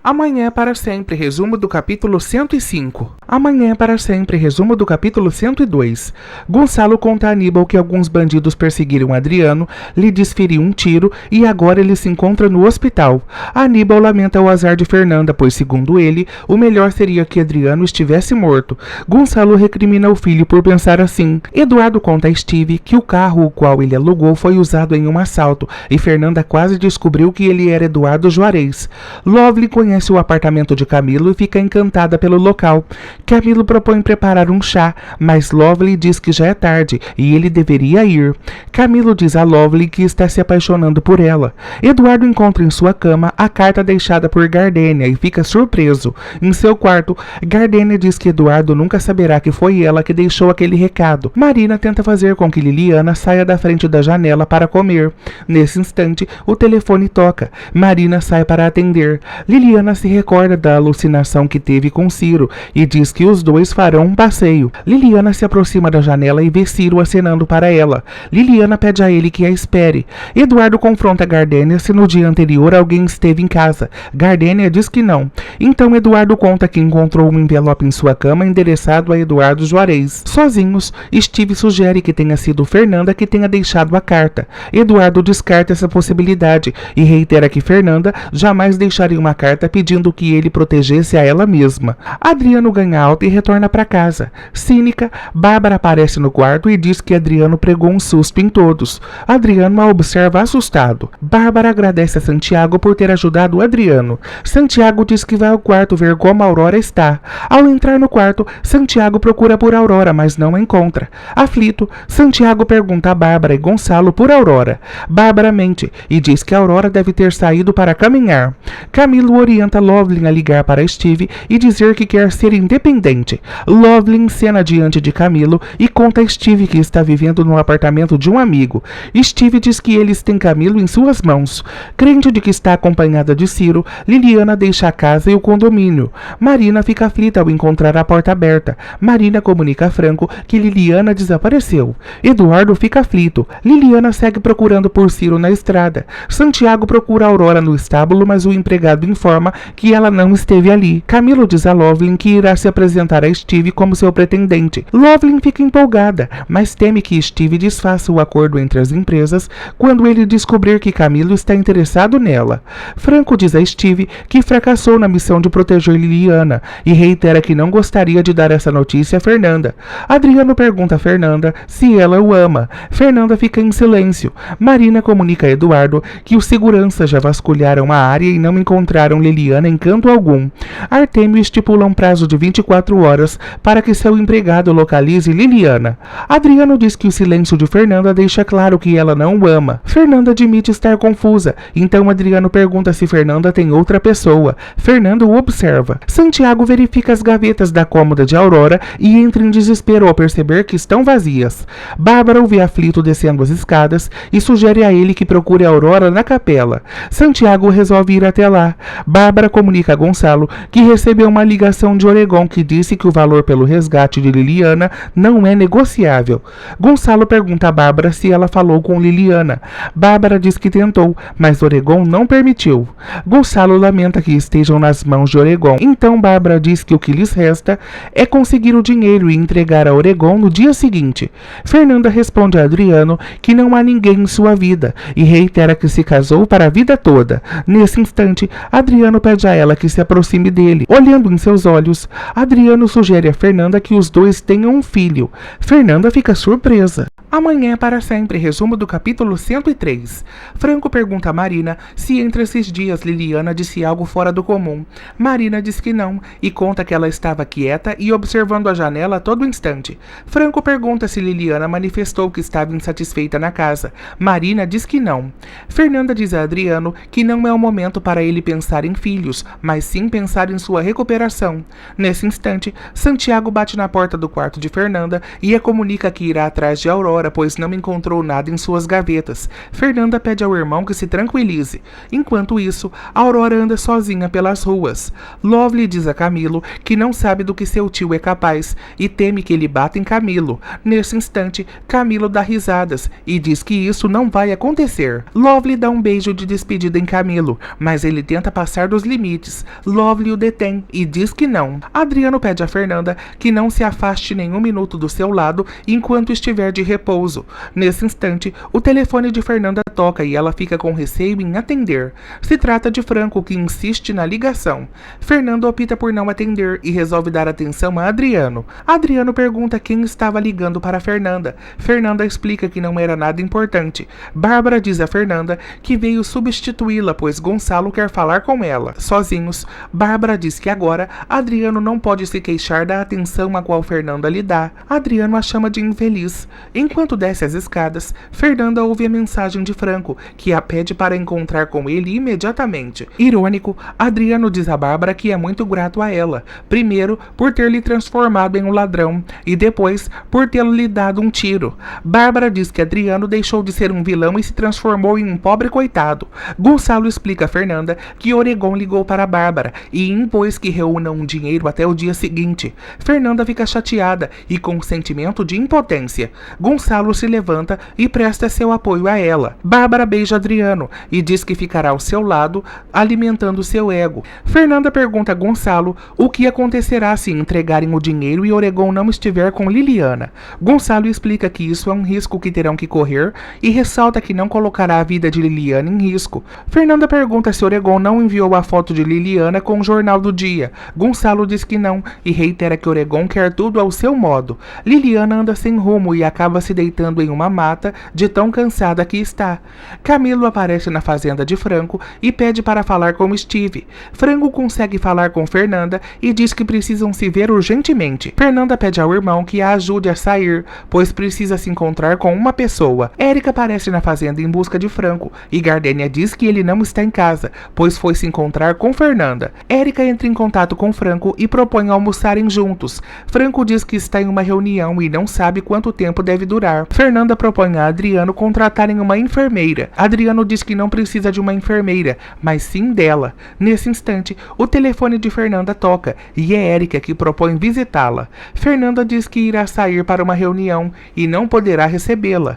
Amanhã é para sempre, resumo do capítulo 105. Amanhã é para sempre, resumo do capítulo 102. Gonçalo conta a Aníbal que alguns bandidos perseguiram Adriano, lhe desferiram um tiro e agora ele se encontra no hospital. Aníbal lamenta o azar de Fernanda, pois segundo ele, o melhor seria que Adriano estivesse morto. Gonçalo recrimina o filho por pensar assim. Eduardo conta a Steve que o carro o qual ele alugou foi usado em um assalto e Fernanda quase descobriu que ele era Eduardo Juarez. Lovely conhece o apartamento de Camilo e fica encantada pelo local. Camilo propõe preparar um chá, mas Lovely diz que já é tarde e ele deveria ir. Camilo diz a Lovely que está se apaixonando por ela. Eduardo encontra em sua cama a carta deixada por Gardênia e fica surpreso. Em seu quarto, Gardênia diz que Eduardo nunca saberá que foi ela que deixou aquele recado. Marina tenta fazer com que Liliana saia da frente da janela para comer. Nesse instante, o telefone toca. Marina sai para atender. Liliana se recorda da alucinação que teve com Ciro e diz que os dois farão um passeio. Liliana se aproxima da janela e vê Ciro acenando para ela. Liliana pede a ele que a espere. Eduardo confronta Gardênia se no dia anterior alguém esteve em casa. Gardênia diz que não. Então Eduardo conta que encontrou um envelope em sua cama endereçado a Eduardo Juarez. Sozinhos, Steve sugere que tenha sido Fernanda que tenha deixado a carta. Eduardo descarta essa possibilidade e reitera que Fernanda jamais deixaria uma carta pedindo que ele protegesse a ela mesma. Adriano ganha alta e retorna para casa. Cínica, Bárbara aparece no quarto e diz que Adriano pregou um susto em todos. Adriano a observa assustado. Bárbara agradece a Santiago por ter ajudado Adriano. Santiago diz que vai ao quarto ver como a Aurora está. Ao entrar no quarto, Santiago procura por Aurora, mas não a encontra. Aflito, Santiago pergunta a Bárbara e Gonçalo por Aurora. Bárbara mente e diz que a Aurora deve ter saído para caminhar. Camilo orienta Lovelyn a ligar para Steve e dizer que quer ser independente. Lovelyn cena diante de Camilo e conta a Steve que está vivendo no apartamento de um amigo. Steve diz que eles têm Camilo em suas mãos. Crente de que está acompanhada de Ciro, Liliana deixa a casa e o condomínio. Marina fica aflita ao encontrar a porta aberta. Marina comunica a Franco que Liliana desapareceu. Eduardo fica aflito. Liliana segue procurando por Ciro na estrada. Santiago procura Aurora no estábulo, mas o empregado informa que ela não esteve ali. Camilo diz a Lovelyn que irá se apresentar a Steve como seu pretendente. Lovelyn fica empolgada, mas teme que Steve desfaça o acordo entre as empresas quando ele descobrir que Camilo está interessado nela. Franco diz a Steve que fracassou na missão de proteger Liliana e reitera que não gostaria de dar essa notícia a Fernanda. Adriano pergunta a Fernanda se ela o ama. Fernanda fica em silêncio. Marina comunica a Eduardo que os seguranças já vasculharam a área e não encontraram Liliana em canto algum. Artêmio estipula um prazo de 24 horas para que seu empregado localize Liliana. Adriano diz que o silêncio de Fernanda deixa claro que ela não o ama. Fernanda admite estar confusa, então Adriano pergunta se Fernanda tem outra pessoa. Fernanda o observa. Santiago verifica as gavetas da cômoda de Aurora e entra em desespero ao perceber que estão vazias. Bárbara o vê aflito descendo as escadas e sugere a ele que procure a Aurora na capela. Santiago resolve ir até lá. Bárbara comunica a Gonçalo que recebeu uma ligação de Oregon que disse que o valor pelo resgate de Liliana não é negociável. Gonçalo pergunta a Bárbara se ela falou com Liliana. Bárbara diz que tentou, mas Oregon não permitiu. Gonçalo lamenta que estejam nas mãos de Oregon. Então Bárbara diz que o que lhes resta é conseguir o dinheiro e entregar a Oregon no dia seguinte. Fernanda responde a Adriano que não há ninguém em sua vida e reitera que se casou para a vida toda. Nesse instante, Adriano pede a ela que se aproxime dele. Olhando em seus olhos, Adriano sugere a Fernanda que os dois tenham um filho. Fernanda fica surpresa. Amanhã é para sempre, resumo do capítulo 103. Franco pergunta a Marina se entre esses dias Liliana disse algo fora do comum. Marina diz que não e conta que ela estava quieta e observando a janela a todo instante. Franco pergunta se Liliana manifestou que estava insatisfeita na casa. Marina diz que não. Fernanda diz a Adriano que não é o momento para ele pensar em filhos, mas sim pensar em sua recuperação. Nesse instante, Santiago bate na porta do quarto de Fernanda e a comunica que irá atrás de Aurora Aurora, pois não encontrou nada em suas gavetas. Fernanda pede ao irmão que se tranquilize. Enquanto isso, Aurora anda sozinha pelas ruas. Lovely diz a Camilo que não sabe do que seu tio é capaz e teme que ele bata em Camilo. Nesse instante, Camilo dá risadas e diz que isso não vai acontecer. Lovely dá um beijo de despedida em Camilo, mas ele tenta passar dos limites. Lovely o detém e diz que não. Adriano pede a Fernanda que não se afaste nenhum minuto do seu lado enquanto estiver de repouso. Nesse instante, o telefone de Fernanda toca e ela fica com receio em atender. Se trata de Franco, que insiste na ligação. Fernanda opta por não atender e resolve dar atenção a Adriano. Adriano pergunta quem estava ligando para Fernanda. Fernanda explica que não era nada importante. Bárbara diz a Fernanda que veio substituí-la, pois Gonçalo quer falar com ela. Sozinhos, Bárbara diz que agora Adriano não pode se queixar da atenção a qual Fernanda lhe dá. Adriano a chama de infeliz. Enquanto desce as escadas, Fernanda ouve a mensagem de Franco, que a pede para encontrar com ele imediatamente. Irônico, Adriano diz a Bárbara que é muito grato a ela, primeiro por ter lhe transformado em um ladrão e depois por ter lhe dado um tiro. Bárbara diz que Adriano deixou de ser um vilão e se transformou em um pobre coitado. Gonçalo explica a Fernanda que Oregon ligou para Bárbara e impôs que reúnam um dinheiro até o dia seguinte. Fernanda fica chateada e com um sentimento de impotência. Gonçalo se levanta e presta seu apoio a ela. Bárbara beija Adriano e diz que ficará ao seu lado, alimentando seu ego. Fernanda pergunta a Gonçalo o que acontecerá se entregarem o dinheiro e Oregon não estiver com Liliana. Gonçalo explica que isso é um risco que terão que correr e ressalta que não colocará a vida de Liliana em risco. Fernanda pergunta se Oregon não enviou a foto de Liliana com o jornal do dia. Gonçalo diz que não e reitera que Oregon quer tudo ao seu modo. Liliana anda sem rumo e acaba se deitando em uma mata de tão cansada que está. Camilo aparece na fazenda de Franco e pede para falar com Steve. Franco consegue falar com Fernanda e diz que precisam se ver urgentemente. Fernanda pede ao irmão que a ajude a sair, pois precisa se encontrar com uma pessoa. Érica aparece na fazenda em busca de Franco e Gardênia diz que ele não está em casa, pois foi se encontrar com Fernanda. Érica entra em contato com Franco e propõe almoçarem juntos. Franco diz que está em uma reunião e não sabe quanto tempo deve durar. Fernanda propõe a Adriano contratarem uma enfermeira. Adriano diz que não precisa de uma enfermeira, mas sim dela. Nesse instante, o telefone de Fernanda toca e é Érica que propõe visitá-la. Fernanda diz que irá sair para uma reunião e não poderá recebê-la.